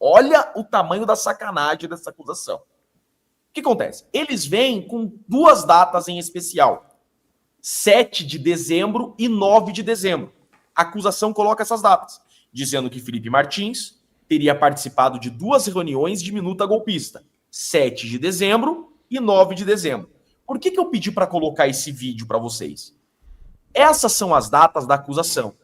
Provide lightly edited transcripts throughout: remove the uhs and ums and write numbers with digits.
Olha o tamanho da sacanagem dessa acusação. O que acontece? Eles vêm com duas datas em especial. 7 de dezembro e 9 de dezembro. A acusação coloca essas datas, dizendo que Felipe Martins teria participado de duas reuniões de minuta golpista. 7 de dezembro e 9 de dezembro. Por que eu pedi para colocar esse vídeo para vocês? Essas são as datas da acusação.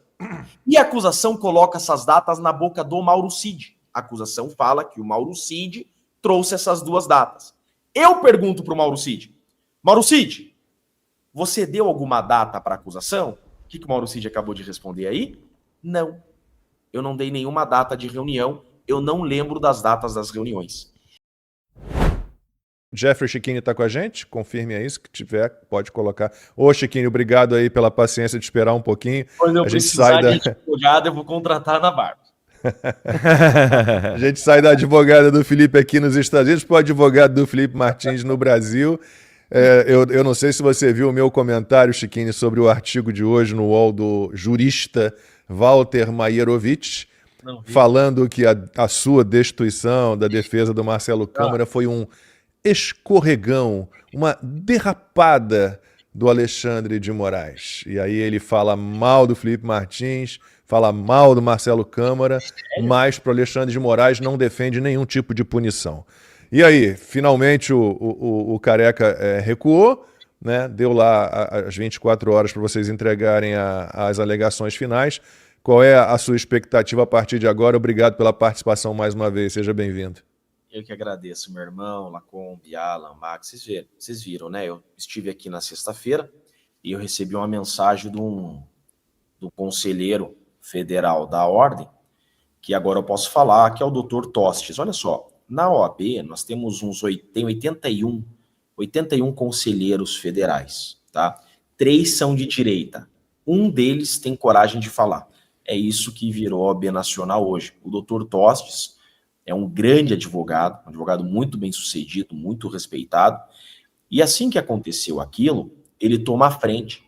E a acusação coloca essas datas na boca do Mauro Cid. A acusação fala que o Mauro Cid trouxe essas duas datas. Eu pergunto para o Mauro Cid: Mauro Cid, você deu alguma data para a acusação? O que o Mauro Cid acabou de responder aí? Não. Eu não dei nenhuma data de reunião. Eu não lembro das datas das reuniões. Jeffrey Chiquini está com a gente? Confirme aí, se tiver, pode colocar. Ô, Chiquini, obrigado aí pela paciência de esperar um pouquinho. Quando eu precisar de advogado, eu vou contratar na Barba. A gente sai da advogada do Felipe aqui nos Estados Unidos para o advogado do Felipe Martins no Brasil. Eu não sei se você viu o meu comentário, Chiquini, sobre o artigo de hoje no UOL do jurista Walter Maierovitch, falando que a sua destituição da defesa do Marcelo Câmara foi um escorregão, uma derrapada do Alexandre de Moraes. E aí ele fala mal do Felipe Martins, fala mal do Marcelo Câmara, mas para o Alexandre de Moraes não defende nenhum tipo de punição. E aí, finalmente o Careca recuou, né? Deu lá as 24 horas para vocês entregarem as alegações finais. Qual é a sua expectativa a partir de agora? Obrigado pela participação mais uma vez, seja bem-vindo. Eu que agradeço, meu irmão, Lacombe, Alan, Max, vocês viram, né? Eu estive aqui na sexta-feira e eu recebi uma mensagem do conselheiro federal da Ordem, que agora eu posso falar, que é o Dr. Tostes. Olha só, na OAB nós temos tem 81 conselheiros federais, tá? 3 são de direita. Um deles tem coragem de falar. É isso que virou a OAB Nacional hoje. O Dr. Tostes é um grande advogado, um advogado muito bem sucedido, muito respeitado. E assim que aconteceu aquilo, ele toma a frente.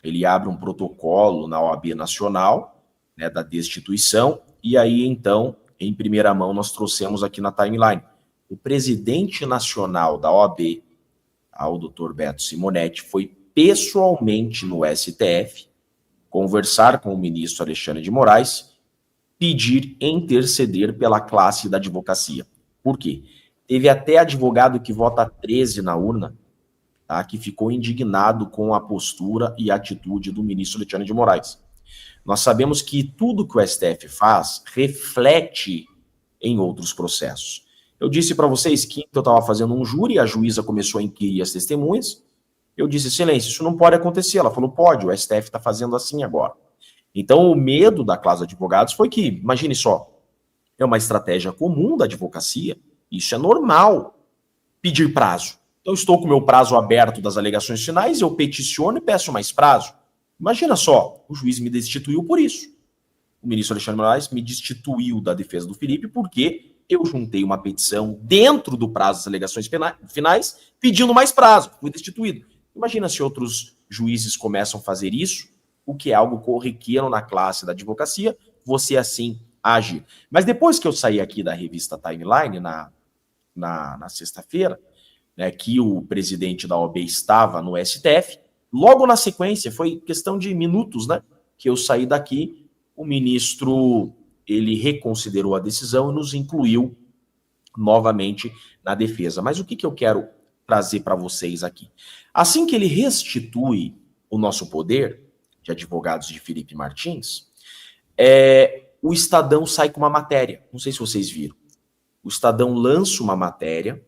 Ele abre um protocolo na OAB Nacional, né, da destituição, e aí, então, em primeira mão, nós trouxemos aqui na timeline. O presidente nacional da OAB, o Dr. Beto Simonetti, foi pessoalmente no STF conversar com o ministro Alexandre de Moraes, pedir interceder pela classe da advocacia. Por quê? Teve até advogado que vota 13 na urna, tá, que ficou indignado com a postura e a atitude do ministro Alexandre de Moraes. Nós sabemos que tudo que o STF faz reflete em outros processos. Eu disse para vocês que eu estava fazendo um júri, a juíza começou a inquirir as testemunhas, eu disse, silêncio, isso não pode acontecer. Ela falou, pode, o STF está fazendo assim agora. Então, o medo da classe de advogados foi que, imagine só, é uma estratégia comum da advocacia, isso é normal, pedir prazo. Então, estou com o meu prazo aberto das alegações finais, eu peticiono e peço mais prazo. Imagina só, o juiz me destituiu por isso. O ministro Alexandre de Moraes me destituiu da defesa do Felipe porque eu juntei uma petição dentro do prazo das alegações finais pedindo mais prazo, fui destituído. Imagina se outros juízes começam a fazer isso, o que é algo corriqueiro na classe da advocacia, você assim agir. Mas depois que eu saí aqui da revista Timeline, na sexta-feira, né, que o presidente da OAB estava no STF, logo na sequência, foi questão de minutos, né, que eu saí daqui, o ministro, ele reconsiderou a decisão e nos incluiu novamente na defesa. Mas o que eu quero trazer para vocês aqui? Assim que ele restitui o nosso poder de advogados de Felipe Martins, o Estadão sai com uma matéria, não sei se vocês viram. O Estadão lança uma matéria,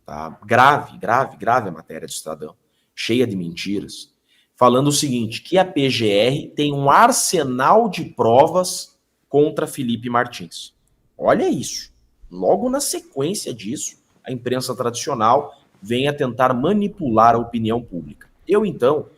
tá? Grave a matéria do Estadão, cheia de mentiras, falando o seguinte, que a PGR tem um arsenal de provas contra Felipe Martins. Olha isso. Logo na sequência disso, a imprensa tradicional vem a tentar manipular a opinião pública. Eu, então,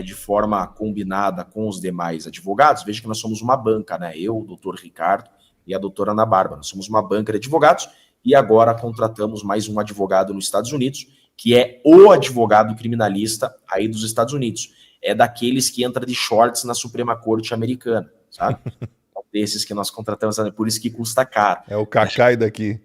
de forma combinada com os demais advogados, veja que nós somos uma banca, né? Eu, o doutor Ricardo e a doutora Ana Bárbara, nós somos uma banca de advogados e agora contratamos mais um advogado nos Estados Unidos, que é o advogado criminalista aí dos Estados Unidos. É daqueles que entra de shorts na Suprema Corte americana, sabe? desses que nós contratamos, por isso que custa caro. É o Cacai daqui.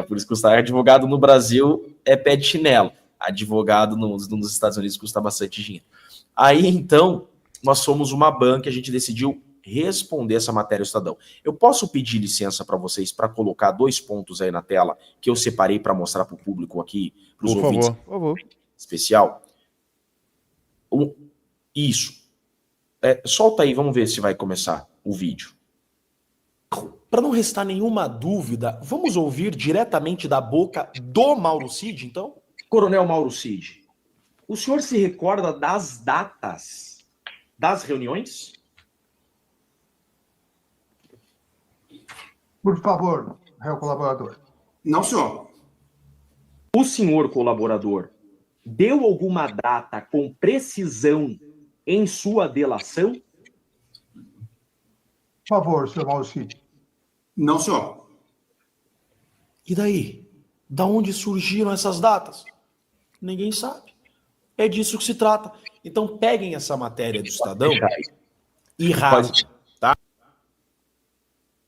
Por isso que custa. Advogado no Brasil é pé de chinelo. Advogado nos Estados Unidos custa bastante dinheiro. Aí, então, nós somos uma banca e a gente decidiu responder essa matéria ao Estadão. Eu posso pedir licença para vocês para colocar 2 pontos aí na tela que eu separei para mostrar para o público aqui, para os ouvintes. Por favor. Especial. Isso. Solta aí, vamos ver se vai começar o vídeo. Para não restar nenhuma dúvida, vamos ouvir diretamente da boca do Mauro Cid, então? Coronel Mauro Cid, o senhor se recorda das datas das reuniões? Por favor, réu colaborador. Não, senhor. O senhor colaborador deu alguma data com precisão em sua delação? Por favor, senhor Maurício. Não, senhor. E daí? Da onde surgiram essas datas? Ninguém sabe. É disso que se trata. Então peguem essa matéria do Estadão e rasguem, tá?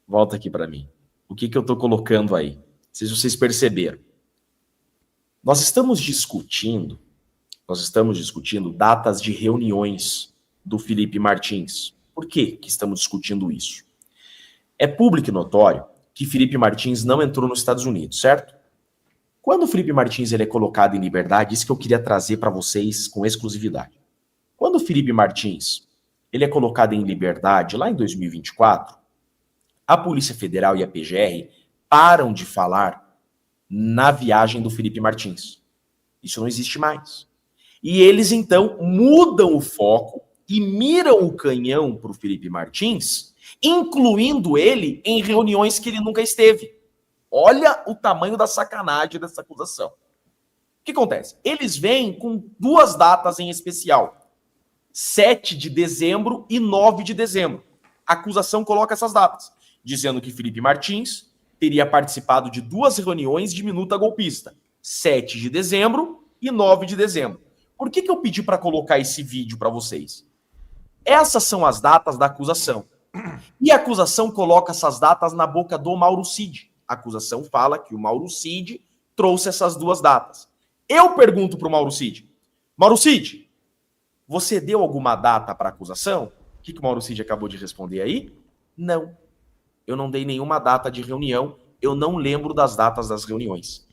Volta aqui para mim. O que eu estou colocando aí? Se vocês perceberam. Nós estamos discutindo datas de reuniões do Felipe Martins. Por que estamos discutindo isso? É público e notório que Felipe Martins não entrou nos Estados Unidos, certo? Quando o Felipe Martins ele é colocado em liberdade, isso que eu queria trazer para vocês com exclusividade. Quando o Felipe Martins ele é colocado em liberdade, lá em 2024, a Polícia Federal e a PGR param de falar na viagem do Felipe Martins. Isso não existe mais. E eles, então, mudam o foco e miram o canhão para o Felipe Martins, incluindo ele em reuniões que ele nunca esteve. Olha o tamanho da sacanagem dessa acusação. O que acontece? Eles vêm com 2 datas em especial. 7 de dezembro e 9 de dezembro. A acusação coloca essas datas, dizendo que Felipe Martins teria participado de 2 reuniões de minuta golpista. 7 de dezembro e 9 de dezembro. Por que eu pedi para colocar esse vídeo para vocês? Essas são as datas da acusação. E a acusação coloca essas datas na boca do Mauro Cid. A acusação fala que o Mauro Cid trouxe essas 2 datas. Eu pergunto para o Mauro Cid. Mauro Cid, você deu alguma data para a acusação? O que o Mauro Cid acabou de responder aí? Não. Eu não dei nenhuma data de reunião. Eu não lembro das datas das reuniões.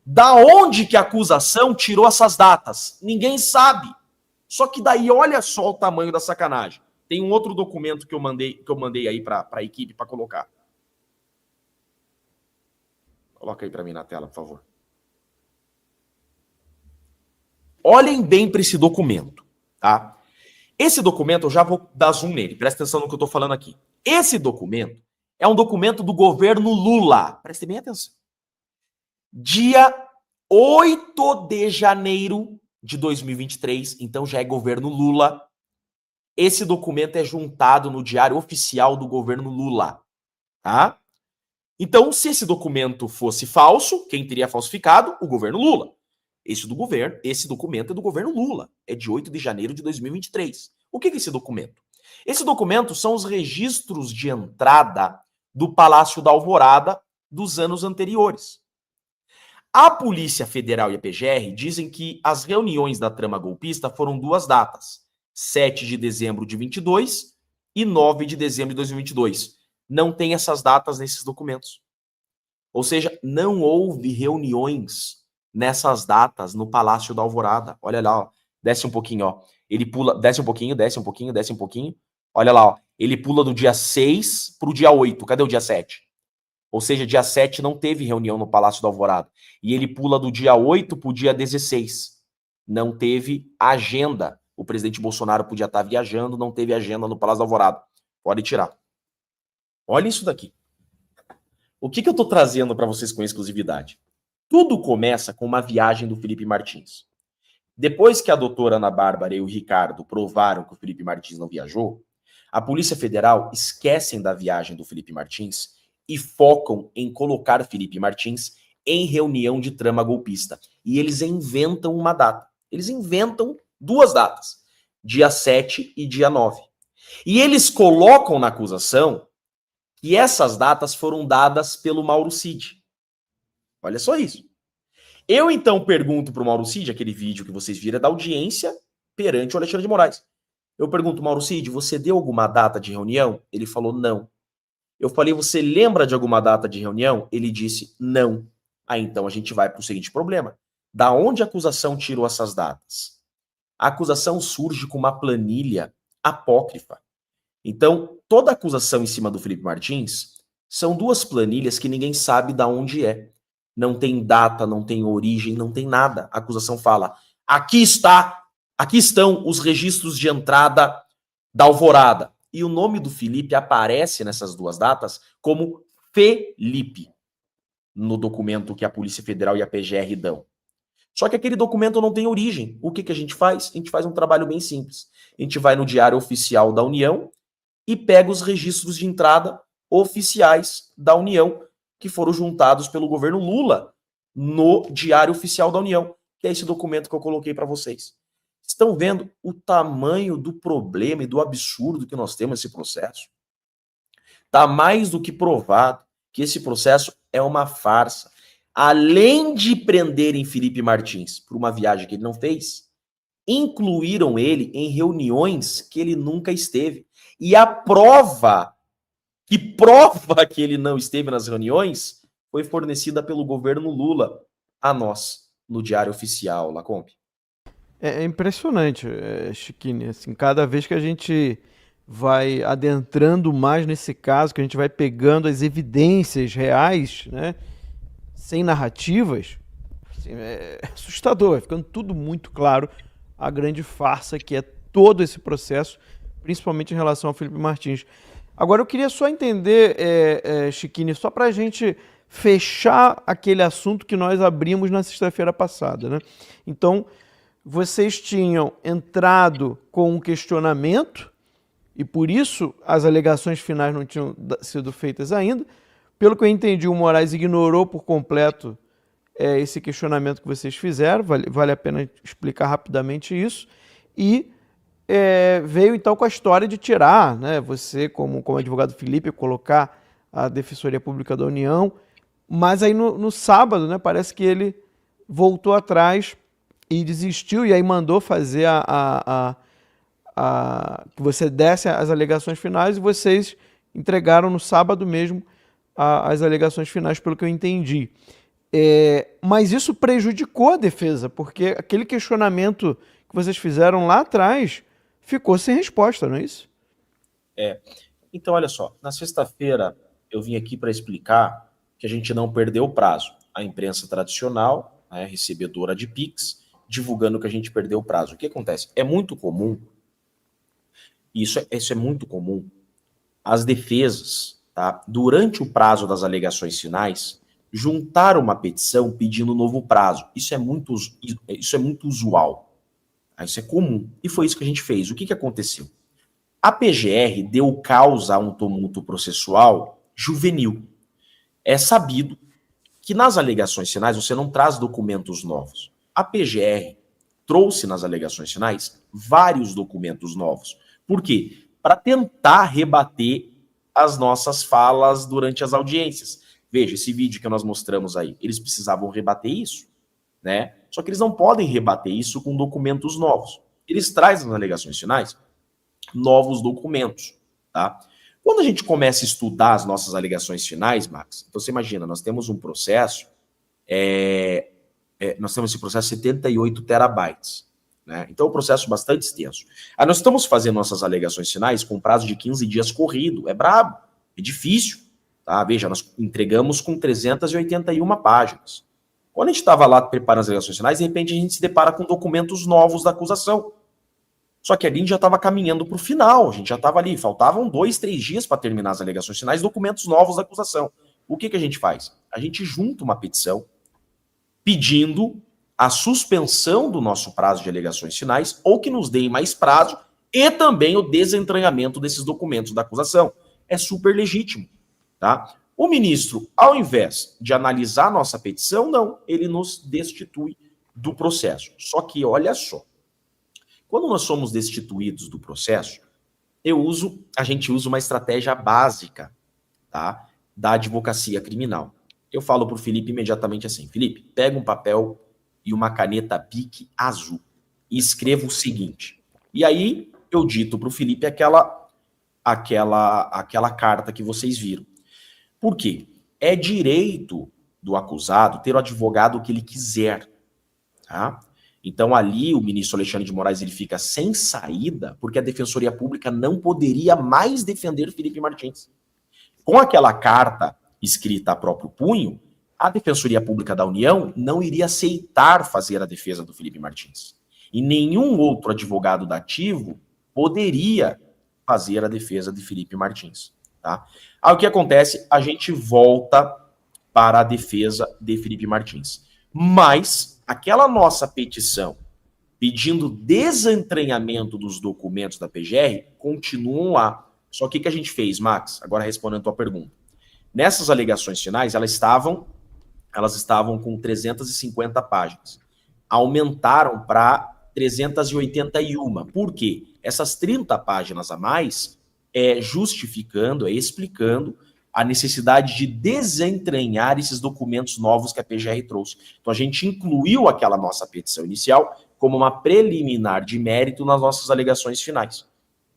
Da onde que a acusação tirou essas datas? Ninguém sabe. Só que daí, olha só o tamanho da sacanagem. Tem um outro documento que eu mandei aí para a equipe para colocar. Coloca aí para mim na tela, por favor. Olhem bem para esse documento, tá? Esse documento, eu já vou dar zoom nele. Presta atenção no que eu estou falando aqui. Esse documento é um documento do governo Lula. Prestem bem atenção. Dia 8 de janeiro de 2023, então já é governo Lula. Esse documento é juntado no Diário Oficial do governo Lula, tá? Então, se esse documento fosse falso, quem teria falsificado? O governo Lula. Esse documento é do governo Lula, é de 8 de janeiro de 2023. O que é esse documento? Esse documento são os registros de entrada do Palácio da Alvorada dos anos anteriores. A Polícia Federal e a PGR dizem que as reuniões da trama golpista foram 2 datas, 7 de dezembro de 22 e 9 de dezembro de 2022. Não tem essas datas nesses documentos. Ou seja, não houve reuniões nessas datas no Palácio da Alvorada. Olha lá, ó. Desce um pouquinho, ó. Ele pula, desce um pouquinho, desce um pouquinho, desce um pouquinho. Olha lá, ó. Ele pula do dia 6 para o dia 8. Cadê o dia 7? Ou seja, dia 7 não teve reunião no Palácio da Alvorada. E ele pula do dia 8 para o dia 16. Não teve agenda. O presidente Bolsonaro podia estar viajando, não teve agenda no Palácio da Alvorada. Pode tirar. Olha isso daqui. O que eu estou trazendo para vocês com exclusividade? Tudo começa com uma viagem do Felipe Martins. Depois que a doutora Ana Bárbara e o Ricardo provaram que o Felipe Martins não viajou, a Polícia Federal esquecem da viagem do Felipe Martins e focam em colocar Felipe Martins em reunião de trama golpista. E eles inventam uma data. Eles inventam 2 datas, dia 7 e dia 9. E eles colocam na acusação E essas datas foram dadas pelo Mauro Cid. Olha só isso. Eu, então, pergunto para o Mauro Cid, aquele vídeo que vocês viram da audiência perante o Alexandre de Moraes. Eu pergunto, Mauro Cid, você deu alguma data de reunião? Ele falou, não. Eu falei, você lembra de alguma data de reunião? Ele disse, não. Aí, então, a gente vai para o seguinte problema. Da onde a acusação tirou essas datas? A acusação surge com uma planilha apócrifa. Então, toda acusação em cima do Felipe Martins são duas planilhas que ninguém sabe de onde é. Não tem data, não tem origem, não tem nada. A acusação fala, aqui estão os registros de entrada da Alvorada. E o nome do Felipe aparece nessas duas datas como Felipe, no documento que a Polícia Federal e a PGR dão. Só que aquele documento não tem origem. O que a gente faz? A gente faz um trabalho bem simples. A gente vai no Diário Oficial da União e pega os registros de entrada oficiais da União, que foram juntados pelo governo Lula no Diário Oficial da União, que é esse documento que eu coloquei para vocês. Estão vendo o tamanho do problema e do absurdo que nós temos nesse processo? Está mais do que provado que esse processo é uma farsa. Além de prenderem Felipe Martins por uma viagem que ele não fez, incluíram ele em reuniões que ele nunca esteve. E a prova que ele não esteve nas reuniões foi fornecida pelo governo Lula a nós, no Diário Oficial, Lacombe. É impressionante, Chiquini, assim, cada vez que a gente vai adentrando mais nesse caso, que a gente vai pegando as evidências reais, né, sem narrativas, assim, é assustador, vai ficando tudo muito claro a grande farsa que é todo esse processo, principalmente em relação ao Felipe Martins. Agora eu queria só entender, Chiquini, só para a gente fechar aquele assunto que nós abrimos na sexta-feira passada, né? Então, vocês tinham entrado com um questionamento e por isso as alegações finais não tinham sido feitas ainda. Pelo que eu entendi, o Moraes ignorou por completo esse questionamento que vocês fizeram, vale a pena explicar rapidamente isso, e veio então com a história de tirar, né, você como advogado Felipe, colocar a Defensoria Pública da União, mas aí no sábado, né, parece que ele voltou atrás e desistiu, e aí mandou fazer que você desse as alegações finais, e vocês entregaram no sábado mesmo as alegações finais, pelo que eu entendi. Mas isso prejudicou a defesa, porque aquele questionamento que vocês fizeram lá atrás ficou sem resposta, não é isso? Então, olha só, na sexta-feira eu vim aqui para explicar que a gente não perdeu o prazo. A imprensa tradicional, né, recebedora de PIX, divulgando que a gente perdeu o prazo. O que acontece? É muito comum, isso é muito comum, as defesas, tá, durante o prazo das alegações finais, juntar uma petição pedindo novo prazo. Isso é muito usual. Isso é comum. E foi isso que a gente fez. O que aconteceu? A PGR deu causa a um tumulto processual juvenil. É sabido que nas alegações finais você não traz documentos novos. A PGR trouxe nas alegações finais vários documentos novos. Por quê? Para tentar rebater as nossas falas durante as audiências. Veja, esse vídeo que nós mostramos aí, eles precisavam rebater isso, né? Só que eles não podem rebater isso com documentos novos. Eles trazem nas alegações finais novos documentos, tá? Quando a gente começa a estudar as nossas alegações finais, Max, então você imagina, nós temos um processo, nós temos esse processo 78 terabytes, né? Então é um processo bastante extenso. Aí nós estamos fazendo nossas alegações finais com prazo de 15 dias corrido, é brabo, é difícil, tá? Veja, nós entregamos com 381 páginas. Quando a gente estava lá preparando as alegações finais, de repente a gente se depara com documentos novos da acusação. Só que ali a gente já estava caminhando para o final, a gente já estava ali, faltavam 2, 3 dias para terminar as alegações finais, documentos novos da acusação. O que a gente faz? A gente junta uma petição pedindo a suspensão do nosso prazo de alegações finais ou que nos deem mais prazo e também o desentranhamento desses documentos da acusação. É super legítimo, tá? O ministro, ao invés de analisar a nossa petição, não, ele nos destitui do processo. Só que, olha só, quando nós somos destituídos do processo, a gente usa uma estratégia básica, tá, da advocacia criminal. Eu falo para o Felipe imediatamente assim: Felipe, pega um papel e uma caneta Bic azul e escreva o seguinte. E aí eu dito para o Felipe aquela carta que vocês viram. Por quê? É direito do acusado ter o advogado que ele quiser, tá? Então ali o ministro Alexandre de Moraes ele fica sem saída porque a Defensoria Pública não poderia mais defender Felipe Martins. Com aquela carta escrita a próprio punho, a Defensoria Pública da União não iria aceitar fazer a defesa do Felipe Martins. E nenhum outro advogado dativo poderia fazer a defesa de Felipe Martins. Tá? Aí o que acontece? A gente volta para a defesa de Felipe Martins. Mas aquela nossa petição pedindo desentranhamento dos documentos da PGR continuam lá. Só que o que a gente fez, Max? Agora respondendo a tua pergunta. Nessas alegações finais, elas estavam com 350 páginas. Aumentaram para 381. Por quê? Essas 30 páginas a mais justificando, explicando a necessidade de desentranhar esses documentos novos que a PGR trouxe. Então a gente incluiu aquela nossa petição inicial como uma preliminar de mérito nas nossas alegações finais.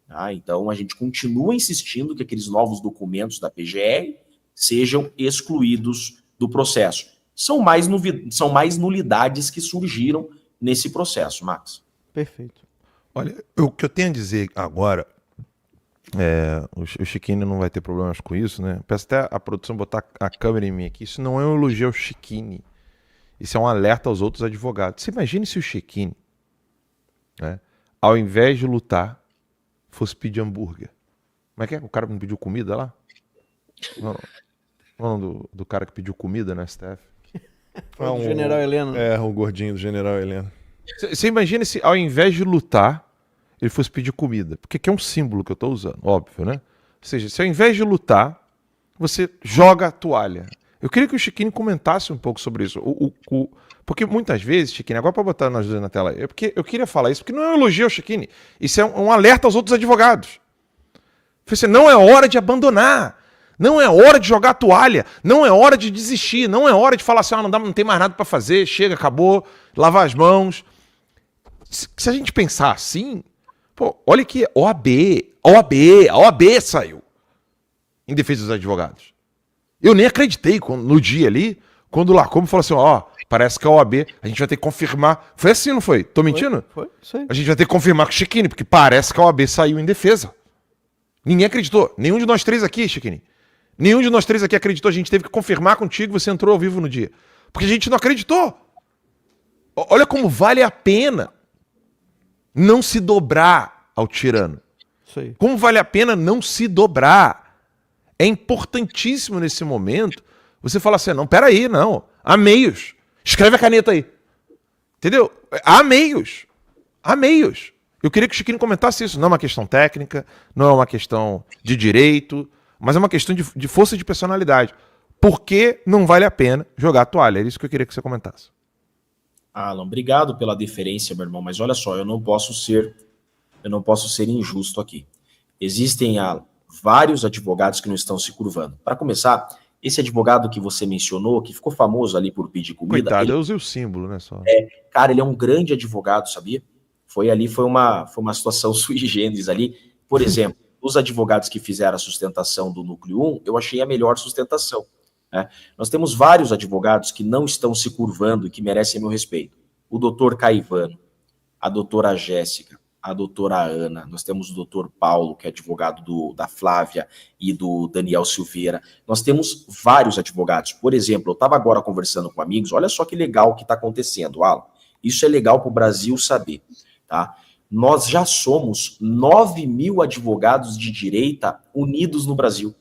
Tá? Então a gente continua insistindo que aqueles novos documentos da PGR sejam excluídos do processo. São mais nulidades que surgiram nesse processo, Max. Perfeito. Olha, o que eu tenho a dizer agora, o Chiquini não vai ter problemas com isso, né? Peço até a produção botar a câmera em mim aqui. Isso não é um elogio ao Chiquini. Isso é um alerta aos outros advogados. Você imagine se o Chiquini, né, ao invés de lutar, fosse pedir hambúrguer. Como é que é? O cara não pediu comida lá? Não. O nome do cara que pediu comida no STF? O General Heleno. O gordinho do General Heleno. Você imagina se ao invés de lutar, ele fosse pedir comida. Porque aqui é um símbolo que eu estou usando, óbvio, né? Ou seja, se ao invés de lutar, você joga a toalha. Eu queria que o Chiquini comentasse um pouco sobre isso. Porque muitas vezes, Chiquini, agora para botar nós dois na tela, porque eu queria falar isso, porque não é um elogio ao Chiquini. Isso é um alerta aos outros advogados. Não é hora de abandonar. Não é hora de jogar a toalha, não é hora de desistir, não é hora de falar assim, não tem mais nada para fazer, chega, acabou, lavar as mãos. Se a gente pensar assim, olha que a OAB saiu em defesa dos advogados. Eu nem acreditei no dia ali, quando o Lacombe falou assim, parece que a OAB, a gente vai ter que confirmar. Foi assim, não foi? Tô mentindo? Foi, sim. A gente vai ter que confirmar com o Chiquini, porque parece que a OAB saiu em defesa. Ninguém acreditou, nenhum de nós três aqui, Chiquini. Nenhum de nós três aqui acreditou, a gente teve que confirmar contigo, você entrou ao vivo no dia. Porque a gente não acreditou. Olha como vale a pena não se dobrar ao tirano. Isso aí. Como vale a pena não se dobrar. É importantíssimo nesse momento você falar assim, peraí, há meios. Escreve a caneta aí. Entendeu? Há meios. Eu queria que o Chiquinho comentasse isso. Não é uma questão técnica, não é uma questão de direito, mas é uma questão de força de personalidade. Por que não vale a pena jogar a toalha? É isso que eu queria que você comentasse. Alan, obrigado pela deferência, meu irmão, mas olha só, eu não posso ser injusto aqui. Existem vários advogados que não estão se curvando. Para começar, esse advogado que você mencionou, que ficou famoso ali por pedir comida... Coitado, eu usei o símbolo, né? Só. Cara, ele é um grande advogado, sabia? Foi uma situação sui generis ali. Por exemplo, os advogados que fizeram a sustentação do Núcleo 1, eu achei a melhor sustentação. Né? Nós temos vários advogados que não estão se curvando e que merecem meu respeito. O doutor Caivano, a doutora Jéssica, a doutora Ana, nós temos o doutor Paulo, que é advogado da Flávia e do Daniel Silveira. Nós temos vários advogados. Por exemplo, eu estava agora conversando com amigos, olha só que legal que está acontecendo, Alan. Isso é legal para o Brasil saber, tá? Nós já somos 9.000 advogados de direita unidos no Brasil.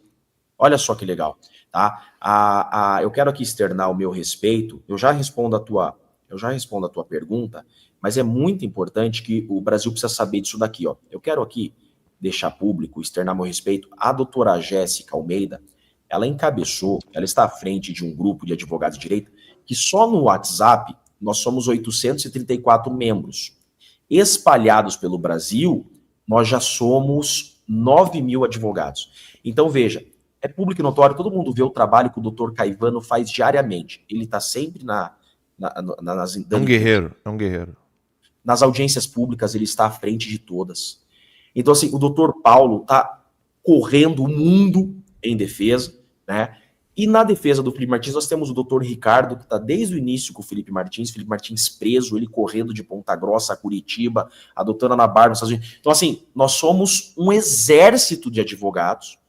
Olha só que legal, tá? Eu quero aqui externar o meu respeito. Eu já respondo a tua pergunta, mas é muito importante que o Brasil precisa saber disso daqui, ó. Eu quero aqui deixar público, externar meu respeito. A doutora Jéssica Almeida, ela está à frente de um grupo de advogados de direita que só no WhatsApp nós somos 834 membros. Espalhados pelo Brasil, nós já somos 9.000 advogados. Então, veja, É público e notório, todo mundo vê o trabalho que o doutor Caivano faz diariamente. Ele está sempre É um guerreiro, é um guerreiro. Nas audiências públicas, ele está à frente de todas. Então, assim, o doutor Paulo está correndo o mundo em defesa, né? E na defesa do Felipe Martins, nós temos o doutor Ricardo, que está desde o início com o Felipe Martins preso, ele correndo de Ponta Grossa a Curitiba, a doutora Ana Bárbara, nos Estados Unidos. Então, assim, nós somos um exército de advogados,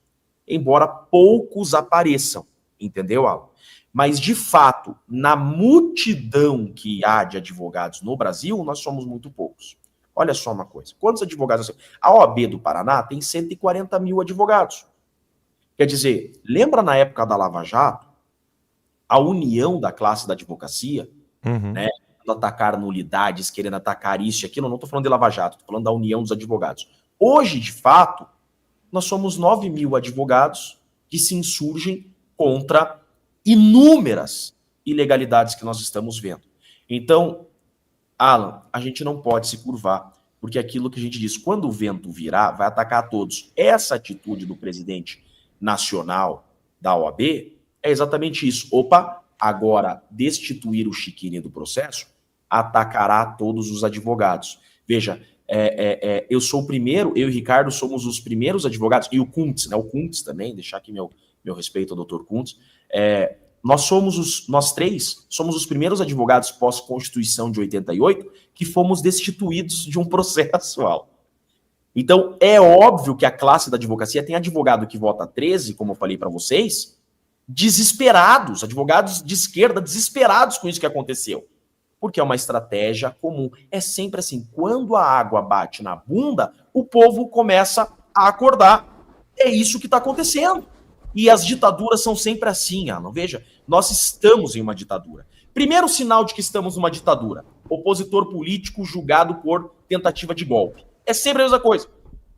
embora poucos apareçam, entendeu, Alan? Mas, de fato, na multidão que há de advogados no Brasil, nós somos muito poucos. Olha só uma coisa. Quantos advogados? A OAB do Paraná tem 140 mil advogados. Quer dizer, lembra na época da Lava Jato, a união da classe da advocacia, né? Atacar nulidades, querendo atacar isso e aquilo. Não estou falando de Lava Jato, estou falando da união dos advogados. Hoje, de fato, nós somos 9 mil advogados que se insurgem contra inúmeras ilegalidades que nós estamos vendo. Então, Alan, a gente não pode se curvar, porque aquilo que a gente diz, quando o vento virar, vai atacar a todos. Essa atitude do presidente nacional da OAB é exatamente isso. Opa, agora destituir o Chiquini do processo atacará todos os advogados. Veja, eu sou o primeiro, eu e o Ricardo somos os primeiros advogados, e o Kuntz, né? O Kuntz também, deixar aqui meu respeito ao doutor Kuntz. Nós três somos os primeiros advogados pós-Constituição de 88 que fomos destituídos de um processo, Alan. Então, é óbvio que a classe da advocacia tem advogado que vota 13, como eu falei para vocês, desesperados, advogados de esquerda desesperados com isso que aconteceu. Porque é uma estratégia comum. É sempre assim, quando a água bate na bunda, o povo começa a acordar. É isso que está acontecendo. E as ditaduras são sempre assim, Alan. Veja, nós estamos em uma ditadura. Primeiro sinal de que estamos numa ditadura: opositor político julgado por tentativa de golpe. É sempre a mesma coisa.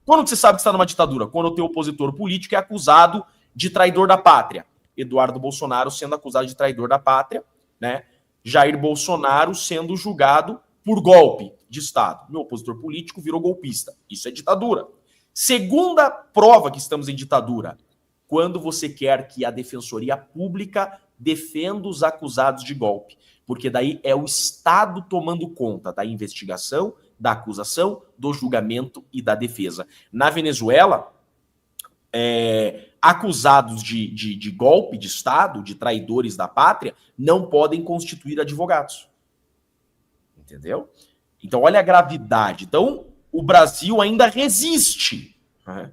Quando você sabe que está numa ditadura? Quando o teu opositor político é acusado de traidor da pátria. Eduardo Bolsonaro sendo acusado de traidor da pátria, né? Jair Bolsonaro sendo julgado por golpe de Estado. Meu opositor político virou golpista. Isso é ditadura. Segunda prova que estamos em ditadura: quando você quer que a Defensoria Pública defenda os acusados de golpe. Porque daí é o Estado tomando conta da investigação, da acusação, do julgamento e da defesa. Na Venezuela, acusados de golpe de Estado, de traidores da pátria, não podem constituir advogados. Entendeu? Então, olha a gravidade. Então, o Brasil ainda resiste, né?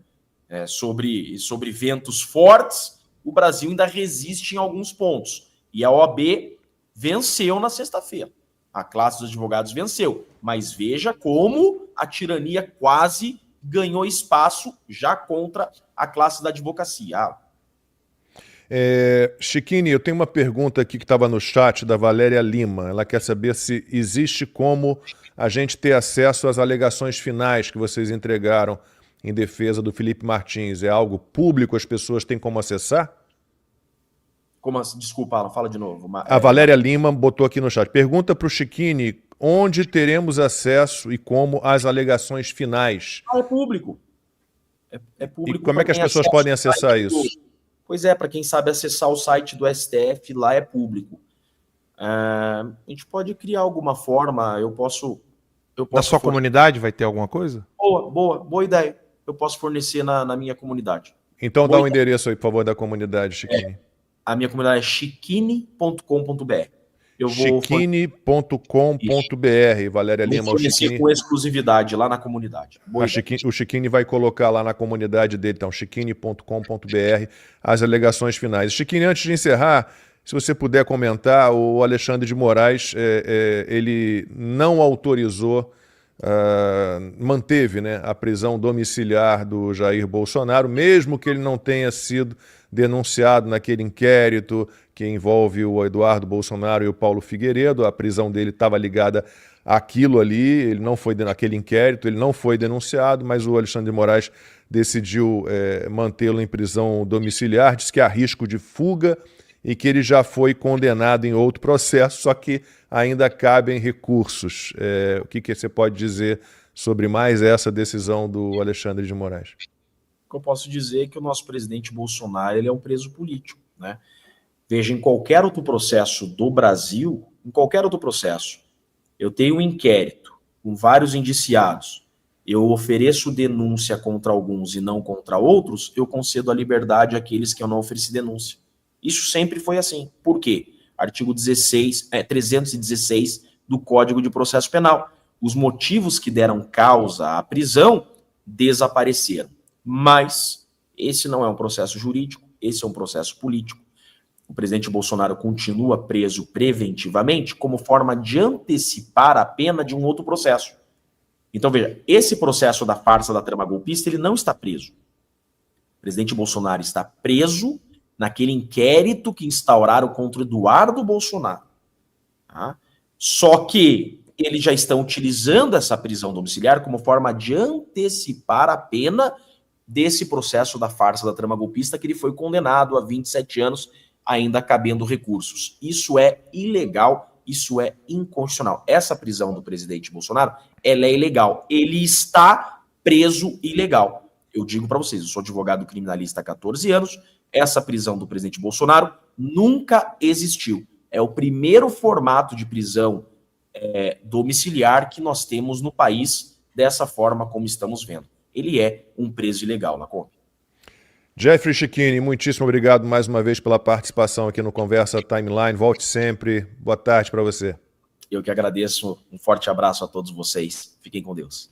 Sobre ventos fortes, o Brasil ainda resiste em alguns pontos. E a OAB venceu na sexta-feira. A classe dos advogados venceu. Mas veja como a tirania quase ganhou espaço já contra a classe da advocacia. Chiquini, eu tenho uma pergunta aqui que estava no chat da Valéria Lima. Ela quer saber se existe como a gente ter acesso às alegações finais que vocês entregaram em defesa do Felipe Martins. É algo público, as pessoas têm como acessar? Desculpa, Alan, fala de novo. A Valéria Lima botou aqui no chat. Pergunta para o Chiquini onde teremos acesso e como às alegações finais. É público. É público. E como é que as pessoas podem acessar isso? Pois é, para quem sabe acessar o site do STF, lá é público. A gente pode criar alguma forma, eu posso Na sua comunidade vai ter alguma coisa? Boa ideia. Eu posso fornecer na minha comunidade. Então dá o endereço aí, por favor, da comunidade, Chiquini. A minha comunidade é chiquini.com.br. Chiquini.com.br, Valéria Lima. O Chiquini com exclusividade lá na comunidade. O Chiquini vai colocar lá na comunidade dele, então, chiquini.com.br, as alegações finais. Chiquini, antes de encerrar, se você puder comentar, o Alexandre de Moraes, ele não autorizou, manteve, né, a prisão domiciliar do Jair Bolsonaro, mesmo que ele não tenha sido denunciado naquele inquérito que envolve o Eduardo Bolsonaro e o Paulo Figueiredo. A prisão dele estava ligada àquilo ali, ele não foi naquele inquérito, ele não foi denunciado, mas o Alexandre de Moraes decidiu mantê-lo em prisão domiciliar, diz que há risco de fuga e que ele já foi condenado em outro processo, só que ainda cabem recursos. O que você pode dizer sobre mais essa decisão do Alexandre de Moraes? o que eu posso dizer é que o nosso presidente Bolsonaro ele é um preso político, né? Veja, em qualquer outro processo do Brasil, em qualquer outro processo, eu tenho um inquérito com vários indiciados, eu ofereço denúncia contra alguns e não contra outros, eu concedo a liberdade àqueles que eu não ofereci denúncia. Isso sempre foi assim. Por quê? Artigo 316 do Código de Processo Penal. Os motivos que deram causa à prisão desapareceram. Mas esse não é um processo jurídico, esse é um processo político. O presidente Bolsonaro continua preso preventivamente como forma de antecipar a pena de um outro processo. Então, veja, esse processo da farsa da trama golpista, ele não está preso. O presidente Bolsonaro está preso naquele inquérito que instauraram contra o Eduardo Bolsonaro. Tá? Só que eles já estão utilizando essa prisão domiciliar como forma de antecipar a pena desse processo da farsa da trama golpista, que ele foi condenado a 27 anos, ainda cabendo recursos. Isso é ilegal, isso é inconstitucional. Essa prisão do presidente Bolsonaro, ela é ilegal. Ele está preso ilegal. Eu digo para vocês, eu sou advogado criminalista há 14 anos, essa prisão do presidente Bolsonaro nunca existiu. É o primeiro formato de prisão domiciliar que nós temos no país, dessa forma como estamos vendo. Ele é um preso ilegal, Lacombe. Jeffrey Checchini, muitíssimo obrigado mais uma vez pela participação aqui no Conversa Timeline. Volte sempre. Boa tarde para você. Eu que agradeço. Um forte abraço a todos vocês. Fiquem com Deus.